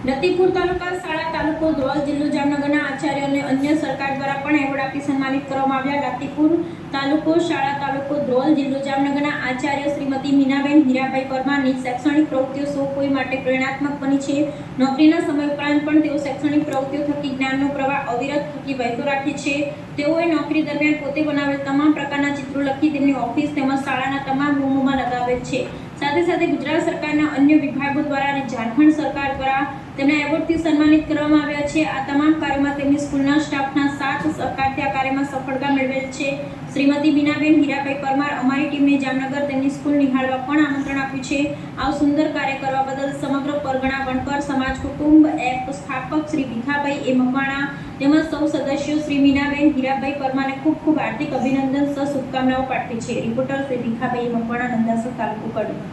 લતીપુર તાલુકા શાળા તાલુકો ધ્રોલ જિલ્લો જામનગરના આચાર્ય અને અન્ય સરકાર દ્વારા પણ એવોર્ડ આપી સન્માનિત કરવામાં આવ્યા. લતીપુર તાલુકો શાળા તાલુકો ધ્રોલ જિલ્લો જામનગરના આચાર્ય શ્રીમતી મીનાબેન હીરાભાઈ પરમારની શૈક્ષણિક પ્રવૃત્તિઓ સૌ કોઈ માટે પ્રેરણાત્મક બની છે. નોકરીના સમય ઉપરાંત પણ તેઓ શૈક્ષણિક પ્રવૃત્તિઓ થકી જ્ઞાનનો પ્રવાહ અવિરત થકી વહેતો રાખે છે. તેઓએ નોકરી દરમિયાન પોતે બનાવેલ તમામ પ્રકારના ચિત્રો લખી તેમની ઓફિસ તેમજ શાળાના તમામ રૂમોમાં લગાવેલ છે. સાથે સાથે ગુજરાત સરકારના અન્ય વિભાગો દ્વારા અને ઝારખંડ સરકાર દ્વારા તેમને એવોર્ડથી સન્માનિત કરવામાં આવ્યા છે. આ તમામ કાર્યોમાં તેમની સ્કૂલના સ્ટાફના સાથ સહકારથી આ કાર્યમાં સફળતા મેળવેલ છે. શ્રીમતી બીનાબેન હીરાભાઈ પરમાર અમારી ટીમને જામનગર તેમની સ્કૂલ નિહાળવા પણ આમંત્રણ આપ્યું છે. આ સુંદર કાર્ય કરવા બદલ સમગ્ર પરગણા વણકર સમાજ કુટુંબ એપ સ્થાપક શ્રી ભીખાભાઈ એ મકવાણા તેમજ સૌ સદસ્યો શ્રી મીનાબેન હીરાભાઈ પરમારને ખૂબ ખૂબ હાર્દિક અભિનંદન સહ શુભકામનાઓ પાઠવી છે. રિપોર્ટર શ્રી ભીખાભાઈ એ મકવાણા, નંદાસર તાલુકો કડવા.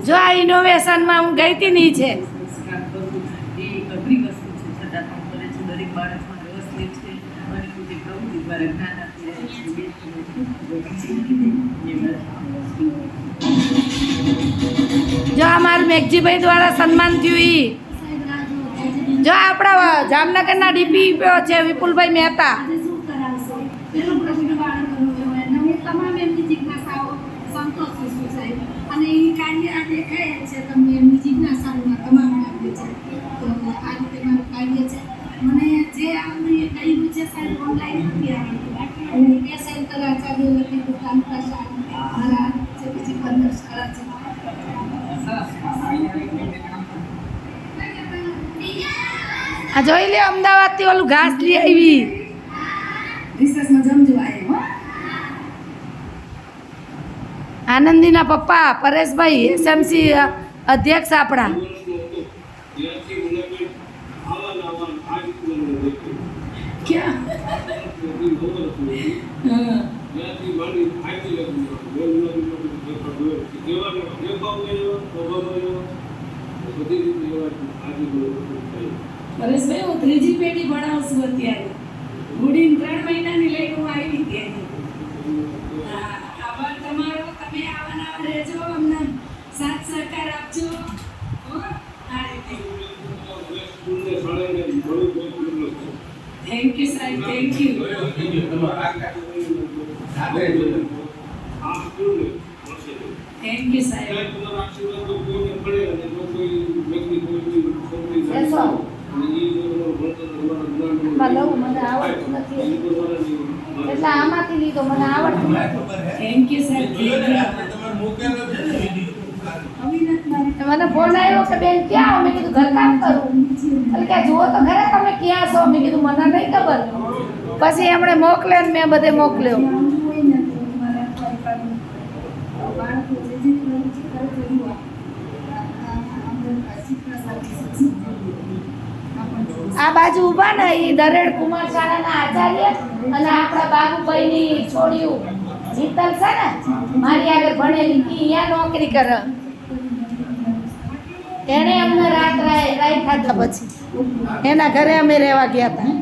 જો આ ઇનોવેશનમાં હું ગઈ હતી નહીં છે. જો અમારું મેઘજીભાઈ દ્વારા સન્માન થયું ઈ જો આપણા જામનગરના ડીપીઓ છે વિપુલભાઈ મહેતા. તમામ એમની જિજ્ઞાસાઓ સંતોષી છું સાહેબ, અને એ કાર્ય આ દેખાય છે તમને એમની જિજ્ઞાસાઓમાં તમામ આપે છે. તો આ રીતે મારું કાર્ય છે. મને જે આપણે કહ્યું છે સાહેબ ઓનલાઈન નથી આવડતું. હું એ સેન્ટર આચાર્ય લખી તાલુકા શાળા મારા જે બીજી 15 શાળા છે. આ જોઈ લે અમદાવાદથી ઓલું ઘાસ લઈ આવી. રિસર્ચમાં જમજો આવ્યો. આનંદીના પપ્પા પરેશભાઈ એસએમસી અધ્યક્ષ આપણા. પરેશભાઈ હું 3જી પેઢી ભણાવું છું અત્યારે. ગુડીને 3 મહિનાની લઈને હું આવી હતી. આભાર તમારો. તમે આવવાના રહેજો, અમને સાથ સહકાર આપજો. આ રીતે થેન્ક યુ સાહેબ, થેન્ક યુ. થેન્ક યુ સાહેબ. એટલે આમાંથી લીધો, મને આવડતું નથી. થેન્ક યુ સાહેબ. મને ફોન આવ્યો કે બેન ક્યાં? મેં કીધું ઘરકામ કરું. એટલે કે જુઓ તો ખરા તમે ક્યાં છો? મેં કીધું મને નહીં ખબર. પછી એમણે મોકલ્યો ને મેં બધે મોકલ્યો. આ બાજુ ઊભા ને એ દરેડ કુમાર શાળાના આચાર્ય અને આપણા બાબુભાઈની છોડ્યું જીતલ છે ને, મારી આગળ ભણેલી, અહીંયા નોકરી કરે. એને અમને રાત રાખ્યા હતા. પછી એના ઘરે અમે રહેવા ગયા હતા.